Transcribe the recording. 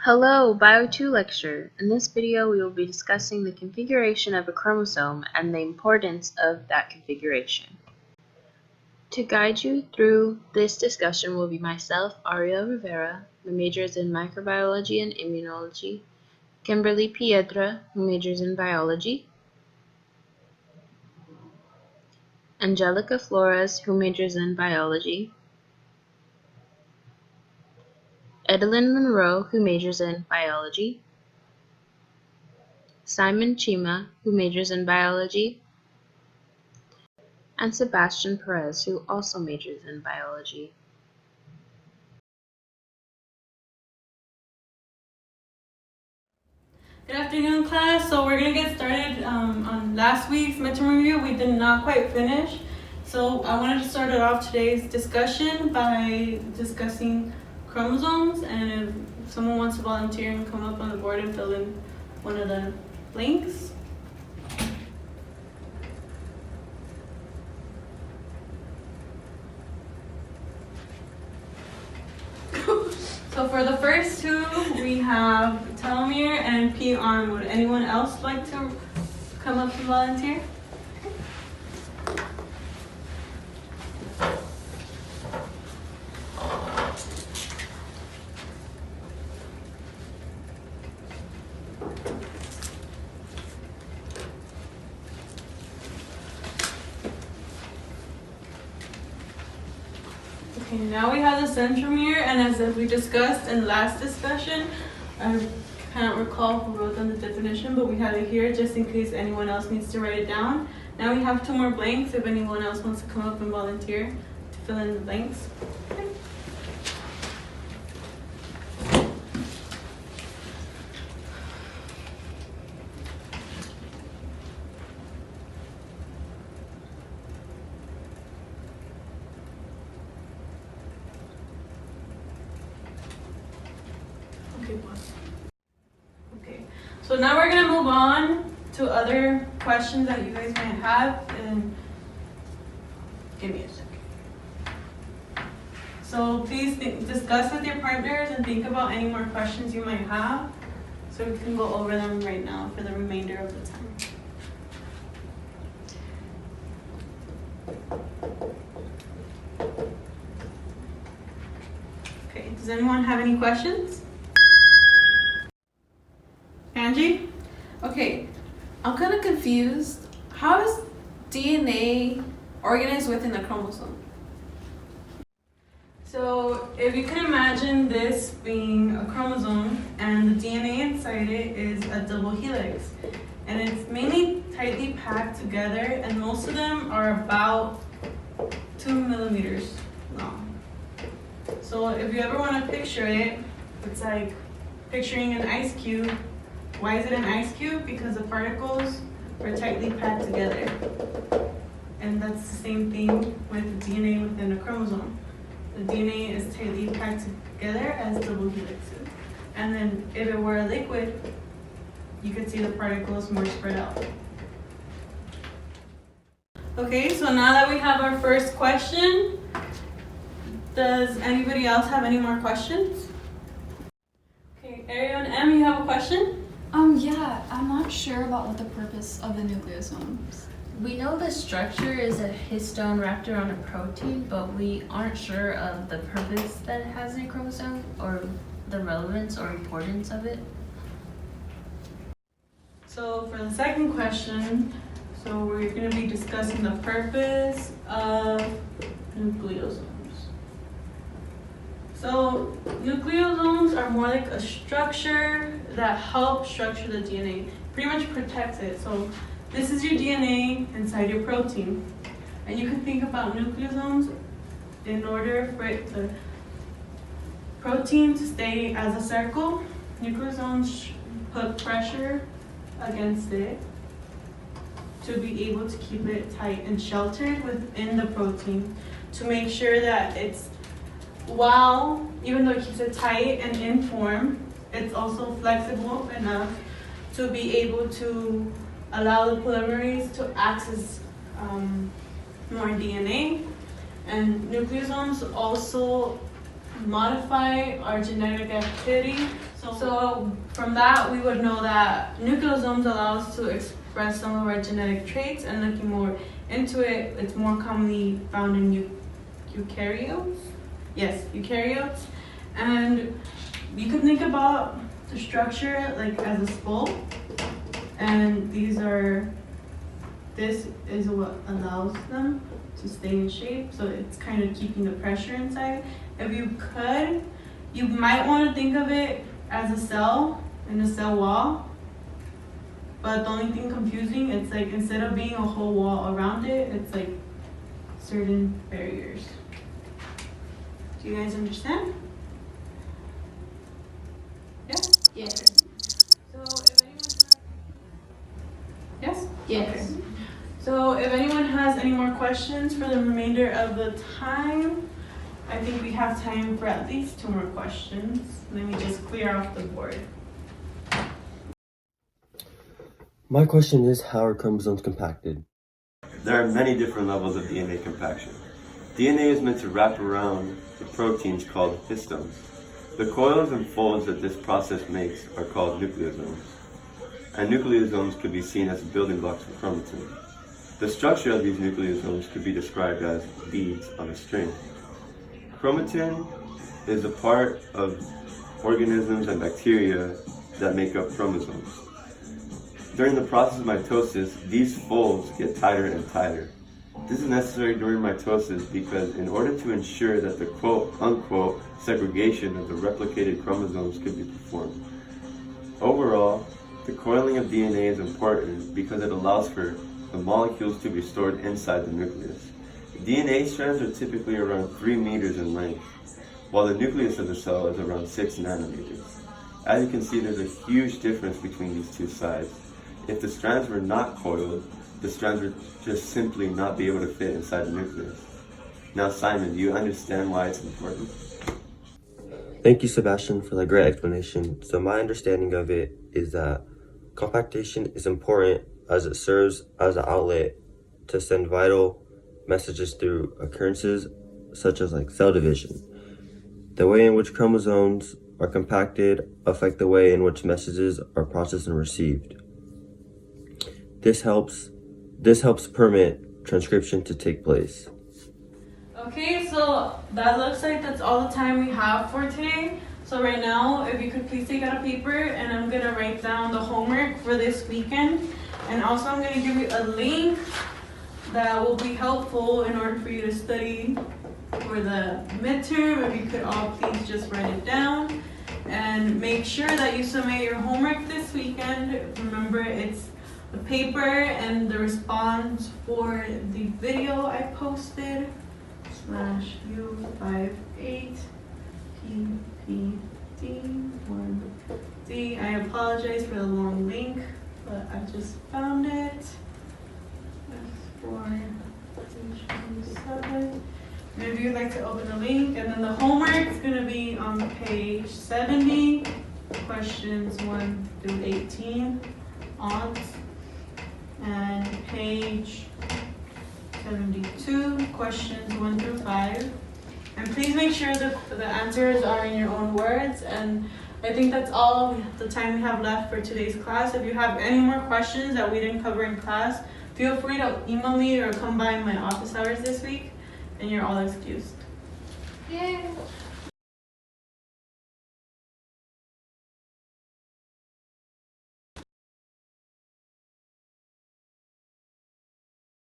Hello, Bio 2 lecture. In this video, we will be discussing the configuration of a chromosome and the importance of that configuration. To guide you through this discussion will be myself, Ariel Rivera, who majors in microbiology and immunology, Kimberly Piedra, who majors in biology, Angelica Flores, who majors in biology, Edelyn Monroe, who majors in biology, Simon Chima, who majors in biology, and Sebastian Perez, who also majors in biology. Good afternoon, class. So we're going to get started on last week's midterm review. We did not quite finish. So I wanted to start off today's discussion by discussing chromosomes. And if someone wants to volunteer and come up on the board and fill in one of the blanks. So for the first two, we have telomere and P-arm. Would anyone else like to come up to volunteer? Okay, now we have the centromere, and as we discussed in the last discussion, I can't recall who wrote down the definition, but we have it here just in case anyone else needs to write it down. Now we have two more blanks if anyone else wants to come up and volunteer to fill in the blanks. Okay. Okay, so now we're gonna move on to other questions that you guys might have, and give me a second. So please discuss with your partners and think about any more questions you might have, so we can go over them right now for the remainder of the time. Okay, does anyone have any questions? Angie? Okay, I'm kind of confused. How is DNA organized within a chromosome? So if you can imagine this being a chromosome and the DNA inside it is a double helix, and it's mainly tightly packed together, and most of them are about 2 millimeters long. So if you ever want to picture it, it's like picturing an ice cube. Why is it an ice cube? Because the particles are tightly packed together. And that's the same thing with the DNA within a chromosome. The DNA is tightly packed together as double helixes. And then if it were a liquid, you could see the particles more spread out. Okay, so now that we have our first question, does anybody else have any more questions? Okay, Ariel and Em, you have a question? Yeah, I'm not sure about what the purpose of the nucleosomes. We know the structure is a histone wrapped around a protein, but we aren't sure of the purpose that it has in a chromosome or the relevance or importance of it. So for the second question, so we're going to be discussing the purpose of nucleosomes. So nucleosomes are more like a structure that helps structure the DNA, pretty much protects it. So this is your DNA inside your protein. And you can think about nucleosomes in order for the protein to stay as a circle. Nucleosomes put pressure against it to be able to keep it tight and sheltered within the protein to make sure that it's, while even though it keeps it tight and in form, it's also flexible enough to be able to allow the polymerase to access more DNA. And nucleosomes also modify our genetic activity. So from that, we would know that nucleosomes allow us to express some of our genetic traits, and looking more into it, it's more commonly found in eukaryotes. Yes, eukaryotes. And you can think about the structure like as a skull, and this is what allows them to stay in shape, so it's kind of keeping the pressure inside. If you could, you might want to think of it as a cell in a cell wall, but the only thing confusing, it's like instead of being a whole wall around it, it's like certain barriers. Do you guys understand? Yeah? Yes. So if anyone has... Yes? Yes. Okay. So if anyone has any more questions for the remainder of the time, I think we have time for at least 2 more questions. Let me just clear off the board. My question is, how are chromosomes compacted? There are many different levels of DNA compaction. DNA is meant to wrap around the proteins called histones. The coils and folds that this process makes are called nucleosomes. And nucleosomes could be seen as building blocks for chromatin. The structure of these nucleosomes could be described as beads on a string. Chromatin is a part of organisms and bacteria that make up chromosomes. During the process of mitosis, these folds get tighter and tighter. This is necessary during mitosis because in order to ensure that the quote-unquote segregation of the replicated chromosomes could be performed. Overall, the coiling of DNA is important because it allows for the molecules to be stored inside the nucleus. DNA strands are typically around 3 meters in length, while the nucleus of the cell is around 6 nanometers. As you can see, there's a huge difference between these two sides. If the strands were not coiled, the strands would just simply not be able to fit inside the nucleus. Now Simon, do you understand why it's important? Thank you, Sebastian, for that great explanation. So my understanding of it is that compactation is important as it serves as an outlet to send vital messages through occurrences such as like cell division. The way in which chromosomes are compacted affect the way in which messages are processed and received. This helps permit transcription to take place. Okay, so that looks like that's all the time we have for today. So right now, if you could please take out a paper, and I'm gonna write down the homework for this weekend. And also I'm gonna give you a link that will be helpful in order for you to study for the midterm. If you could all please just write it down. And make sure that you submit your homework this weekend. Remember, it's the paper and the response for the video I posted /U58 PPD1D. I apologize for the long link, but I just found it. F4 Maybe you'd like to open the link, and then the homework is going to be on page 70, questions 1 through 18 on, and page 72, questions 1 through 5. And please make sure that the answers are in your own words. And I think that's all the time we have left for today's class. If you have any more questions that we didn't cover in class, feel free to email me or come by my office hours this week, and you're all excused. Yay!